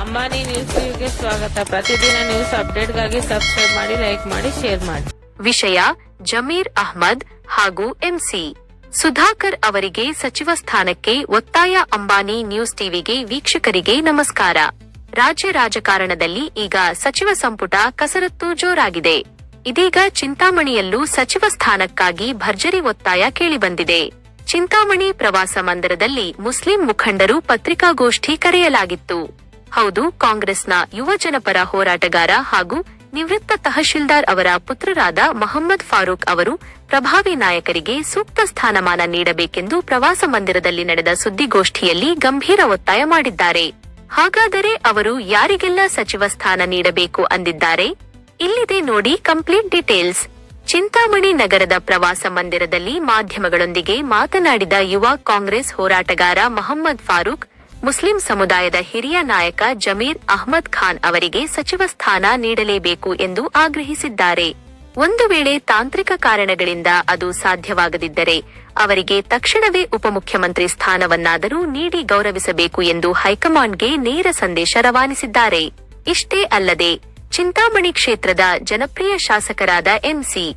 Ambani news ಟಿವಿಗೆ ಸ್ವಾಗತ. ಪ್ರತಿದಿನ ನ್ಯೂಸ್ ಅಪ್ಡೇಟ್ಗಾಗಿ ಸಬ್ಸ್ಕ್ರೈಬ್ ಮಾಡಿ, ಲೈಕ್ ಮಾಡಿ, ಶೇರ್ ಮಾಡಿ. ವಿಷಯ ಜಮೀರ್ ಅಹ್ಮದ್ ಹಾಗೂ ಎಂಸಿ ಸುಧಾಕರ್ ಅವರಿಗೆ ಸಚಿವ ಸ್ಥಾನಕ್ಕೆ ಒತ್ತಾಯ. ಅಂಬಾನಿ ನ್ಯೂಸ್ ಟಿವಿಗೆ ವೀಕ್ಷಕರಿಗೆ ನಮಸ್ಕಾರ. ರಾಜ್ಯ ರಾಜಕಾರಣದಲ್ಲಿ ಈಗ ಸಚಿವ ಸಂಪುಟ ಕಸರತ್ತು ಜೋರಾಗಿದೆ. ಇದೀಗ ಚಿಂತಾಮಣಿಯಲ್ಲೂ ಸಚಿವ ಸ್ಥಾನಕ್ಕಾಗಿ ಭರ್ಜರಿ ಒತ್ತಾಯ ಕೇಳಿಬಂದಿದೆ. ಚಿಂತಾಮಣಿ ಪ್ರವಾಸ ಮಂದಿರದಲ್ಲಿ ಮುಸ್ಲಿಂ ಮುಖಂಡರು ಪತ್ರಿಕಾಗೋಷ್ಠಿ ಕರೆಯಲಾಗಿತ್ತು. ಹೌದು, ಕಾಂಗ್ರೆಸ್ನ ಯುವ ಜನಪರ ಹೋರಾಟಗಾರ ಹಾಗೂ ನಿವೃತ್ತ ತಹಶೀಲ್ದಾರ್ ಅವರ ಪುತ್ರರಾದ ಮೊಹಮ್ಮದ್ ಫಾರೂಕ್ ಅವರು ಪ್ರಭಾವಿ ನಾಯಕರಿಗೆ ಸೂಕ್ತ ಸ್ಥಾನಮಾನ ನೀಡಬೇಕೆಂದು ಪ್ರವಾಸ ಮಂದಿರದಲ್ಲಿ ನಡೆದ ಸುದ್ದಿಗೋಷ್ಠಿಯಲ್ಲಿ ಗಂಭೀರ ಒತ್ತಾಯ ಮಾಡಿದ್ದಾರೆ. ಹಾಗಾದರೆ ಅವರು ಯಾರಿಗೆಲ್ಲ ಸಚಿವ ಸ್ಥಾನ ನೀಡಬೇಕು ಅಂದಿದ್ದಾರೆ? ಇಲ್ಲಿದೆ ನೋಡಿ ಕಂಪ್ಲೀಟ್ ಡೀಟೇಲ್ಸ್. ಚಿಂತಾಮಣಿ ನಗರದ ಪ್ರವಾಸ ಮಂದಿರದಲ್ಲಿ ಮಾಧ್ಯಮಗಳೊಂದಿಗೆ ಮಾತನಾಡಿದ ಯುವ ಕಾಂಗ್ರೆಸ್ ಹೋರಾಟಗಾರ ಮೊಹಮ್ಮದ್ ಫಾರೂಕ್, ಮುಸ್ಲಿಂ ಸಮುದಾಯದ ಹಿರಿಯ ನಾಯಕ ಜಮೀರ್ ಅಹ್ಮದ್ ಖಾನ್ ಅವರಿಗೆ ಸಚಿವ ಸ್ಥಾನ ನೀಡಲೇಬೇಕು ಎಂದು ಆಗ್ರಹಿಸಿದ್ದಾರೆ. ಒಂದು ವೇಳೆ ತಾಂತ್ರಿಕ ಕಾರಣಗಳಿಂದ ಅದು ಸಾಧ್ಯವಾಗದಿದ್ದರೆ ಅವರಿಗೆ ತಕ್ಷಣವೇ ಉಪಮುಖ್ಯಮಂತ್ರಿ ಸ್ಥಾನವನ್ನಾದರೂ ನೀಡಿ ಗೌರವಿಸಬೇಕು ಎಂದು ಹೈಕಮಾಂಡ್ಗೆ ನೇರ ಸಂದೇಶ ರವಾನಿಸಿದ್ದಾರೆ. ಇಷ್ಟೇ ಅಲ್ಲದೆ ಚಿಂತಾಮಣಿ ಕ್ಷೇತ್ರದ ಜನಪ್ರಿಯ ಶಾಸಕರಾದ ಎಂಸಿ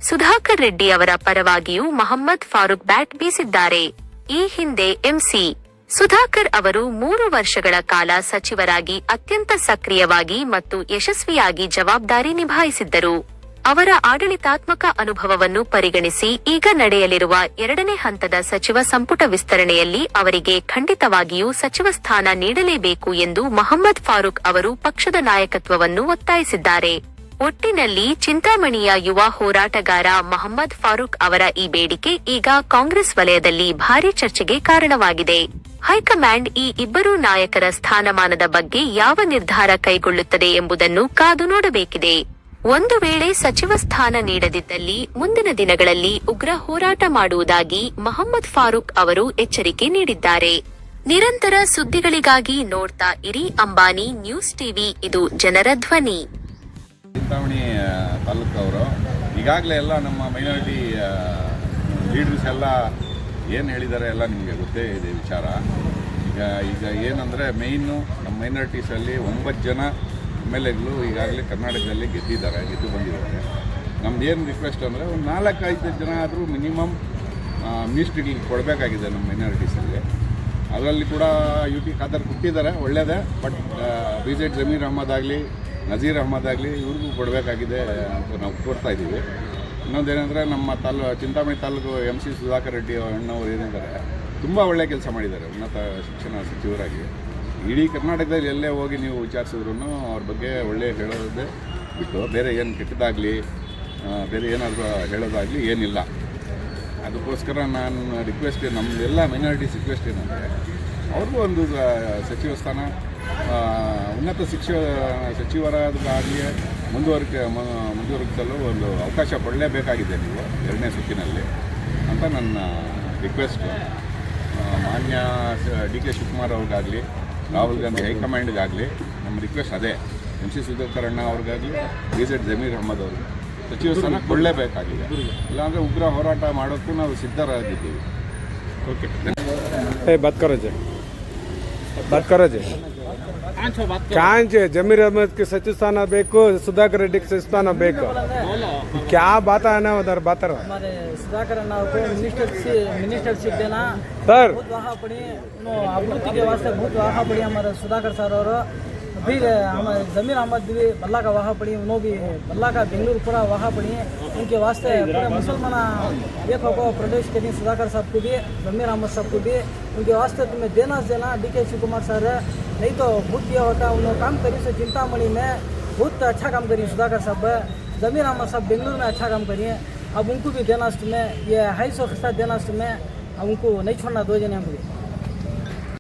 ಸುಧಾಕರ್ ರೆಡ್ಡಿ ಅವರ ಪರವಾಗಿಯೂ ಮೊಹಮ್ಮದ್ ಫಾರೂಕ್ ಬ್ಯಾಟ್ ಬೀಸಿದ್ದಾರೆ. ಈ ಹಿಂದೆ ಎಂಸಿ ಸುಧಾಕರ್ ಅವರು 3 ವರ್ಷಗಳ ಕಾಲ ಸಚಿವರಾಗಿ ಅತ್ಯಂತ ಸಕ್ರಿಯವಾಗಿ ಮತ್ತು ಯಶಸ್ವಿಯಾಗಿ ಜವಾಬ್ದಾರಿ ನಿಭಾಯಿಸಿದ್ದರು. ಅವರ ಆಡಳಿತಾತ್ಮಕ ಅನುಭವವನ್ನು ಪರಿಗಣಿಸಿ ಈಗ ನಡೆಯಲಿರುವ 2ನೇ ಹಂತದ ಸಚಿವ ಸಂಪುಟ ವಿಸ್ತರಣೆಯಲ್ಲಿ ಅವರಿಗೆ ಖಂಡಿತವಾಗಿಯೂ ಸಚಿವ ಸ್ಥಾನ ನೀಡಲೇಬೇಕು ಎಂದು ಮೊಹಮ್ಮದ್ ಫಾರೂಕ್ ಅವರು ಪಕ್ಷದ ನಾಯಕತ್ವವನ್ನು ಒತ್ತಾಯಿಸಿದ್ದಾರೆ. ಒಟ್ಟಿನಲ್ಲಿ ಚಿಂತಾಮಣಿಯ ಯುವ ಹೋರಾಟಗಾರ ಮೊಹಮ್ಮದ್ ಫಾರೂಕ್ ಅವರ ಈ ಬೇಡಿಕೆ ಈಗ ಕಾಂಗ್ರೆಸ್ ವಲಯದಲ್ಲಿ ಭಾರೀ ಚರ್ಚೆಗೆ ಕಾರಣವಾಗಿದೆ. ಹೈಕಮಾಂಡ್ ಈ ಇಬ್ಬರೂ ನಾಯಕರ ಸ್ಥಾನಮಾನದ ಬಗ್ಗೆ ಯಾವ ನಿರ್ಧಾರ ಕೈಗೊಳ್ಳುತ್ತದೆ ಎಂಬುದನ್ನು ಕಾದು ನೋಡಬೇಕಿದೆ. ಒಂದು ವೇಳೆ ಸಚಿವ ಸ್ಥಾನ ನೀಡದಿದ್ದಲ್ಲಿ ಮುಂದಿನ ದಿನಗಳಲ್ಲಿ ಉಗ್ರ ಹೋರಾಟ ಮಾಡುವುದಾಗಿ ಮೊಹಮ್ಮದ್ ಫಾರೂಕ್ ಅವರು ಎಚ್ಚರಿಕೆ ನೀಡಿದ್ದಾರೆ. ನಿರಂತರ ಸುದ್ದಿಗಳಿಗಾಗಿ ನೋಡ್ತಾ ಇರಿ ಅಂಬಾನಿ ನ್ಯೂಸ್ ಟಿವಿ, ಇದು ಜನರ ಧ್ವನಿ. ಚಿಂತಾಮಣಿ ತಾಲೂಕವರು ಈಗಾಗಲೇ ಎಲ್ಲ ನಮ್ಮ ಮೈನಾರಿಟಿ ಲೀಡರ್ಸ್ ಎಲ್ಲ ಏನು ಹೇಳಿದ್ದಾರೆ ಎಲ್ಲ ನಿಮಗೆ ಗೊತ್ತೇ ಇದೆ ವಿಚಾರ. ಈಗ ಏನಂದರೆ ಮೇಯ್ನು ನಮ್ಮ ಮೈನಾರಿಟೀಸಲ್ಲಿ 9 ಜನ MLAಗಳು ಈಗಾಗಲೇ ಕರ್ನಾಟಕದಲ್ಲಿ ಗೆದ್ದು ಬಂದಿದ್ದಾರೆ. ನಮ್ದು ಏನು ರಿಕ್ವೆಸ್ಟ್ ಅಂದರೆ ಒಂದು 4-5 ಜನ ಆದರೂ ಮಿನಿಮಮ್ ಮಿನಿಸ್ಟ್ರಿಗೆ ಕೊಡಬೇಕಾಗಿದೆ ನಮ್ಮ ಮೈನಾರಿಟೀಸಲ್ಲಿ. ಅದರಲ್ಲಿ ಕೂಡ UT ಖಾದರ್ ಕೊಟ್ಟಿದ್ದಾರೆ, ಒಳ್ಳೆಯದೇ. ಬಟ್ BZ ಜಮೀರ್ ಅಹ್ಮದ್ ಆಗಲಿ, ನಜೀರ್ ಅಹ್ಮದ್ ಆಗಲಿ, ಇವ್ರಿಗೂ ಕೊಡಬೇಕಾಗಿದೆ ಅಂತ ನಾವು ಕೋರ್ತಾ ಇದ್ದೀವಿ. ಇನ್ನೊಂದೇನೆಂದರೆ ನಮ್ಮ ಚಿಂತಾಮಣಿ ತಾಲೂಕು MC ಸುಧಾಕರ್ ರೆಡ್ಡಿ ಅಣ್ಣವರು ಏನಿದ್ದಾರೆ, ತುಂಬ ಒಳ್ಳೆಯ ಕೆಲಸ ಮಾಡಿದ್ದಾರೆ ಉನ್ನತ ಶಿಕ್ಷಣ ಸಚಿವರಾಗಿ. ಇಡೀ ಕರ್ನಾಟಕದಲ್ಲಿ ಎಲ್ಲೇ ಹೋಗಿ ನೀವು ವಿಚಾರಿಸಿದ್ರು ಅವ್ರ ಬಗ್ಗೆ ಒಳ್ಳೆಯ ಹೇಳೋದೇ ಬಿಟ್ಟು ಬೇರೆ ಏನು ಕೆಟ್ಟದಾಗಲಿ ಬೇರೆ ಏನಾದರೂ ಹೇಳೋದಾಗಲಿ ಏನಿಲ್ಲ. ಅದಕ್ಕೋಸ್ಕರ ನಾನು ರಿಕ್ವೆಸ್ಟ್, ನಮ್ಮದೆಲ್ಲ ಮೈನಾರಿಟೀಸ್ ರಿಕ್ವೆಸ್ಟ್ ಏನಂದರೆ ಅವ್ರಿಗೂ ಒಂದು ಸಚಿವ ಸ್ಥಾನ, ಉನ್ನತ ಸಚಿವರಾದಾಗಲಿ ಮುಂದುವರಿಸಲು ಒಂದು ಅವಕಾಶ ಕೊಡಲೇಬೇಕಾಗಿದೆ ನೀವು 2ನೇ ಸುತ್ತಿನಲ್ಲಿ ಅಂತ ನನ್ನ ರಿಕ್ವೆಸ್ಟು. ಮಾನ್ಯ DK ಶಿವಕುಮಾರ್ ಅವ್ರಿಗಾಗಲಿ, ರಾಹುಲ್ ಗಾಂಧಿ ಹೈಕಮಾಂಡ್ಗಾಗಲಿ ನಮ್ಮ ರಿಕ್ವೆಸ್ಟ್ ಅದೇ. MC ಸುಧಾಕರ್ ಅಣ್ಣ ಅವ್ರಿಗಾಗಲಿ, BZ ಜಮೀರ್ ಅಹ್ಮದ್ ಅವರು ಸಚಿವ ಸ್ಥಾನ ಕೊಡಲೇಬೇಕಾಗಿದೆ. ಇಲ್ಲಾಂದರೆ ಉಗ್ರ ಹೋರಾಟ ಮಾಡೋಕ್ಕೂ ನಾವು ಸಿದ್ಧರಾಗಿದ್ದೀವಿ. ಓಕೆ, ಕಾಂಚೆ जमीर अहमद के सचिव स्थान ಬೇಕು, सुधाकर रेड्डी के सचिव स्थान ಬೇಕು. क्या बात है ना उधर बात रहा हमारे सुधाकर अन्ना को मिनिस्टरशिप देना सर, बहुत वहाँ पड़ी अभिवृद्धि के वास्ते बहुत वहाँ पड़ी हमारे सुधाकर सर। और फिर हमारे जमीर अहमद भी बल्ला का वहाँ पड़ी, उन्होंने भी बल्ला का बेंगलुरु पूरा वहाँ पड़ी। उनके वास्ते पूरे मुसलमान देखो को प्रदेश के सुधाकर साहब को भी, जमीर अहमद साहब को भी, उनके वास्ते तुम्हें देना DK शिवकुमार सर, नहीं तो बहुत दिया होता। उन्होंने काम करी से चिंतामणि में बहुत अच्छा काम करी सुधाकर साहब। जमीर अहमद साहब बेंगलुरु में अच्छा काम करिए, अब उनको भी देना में ये 250 देना में, अब उनको नहीं छोड़ना 2 जने हमको।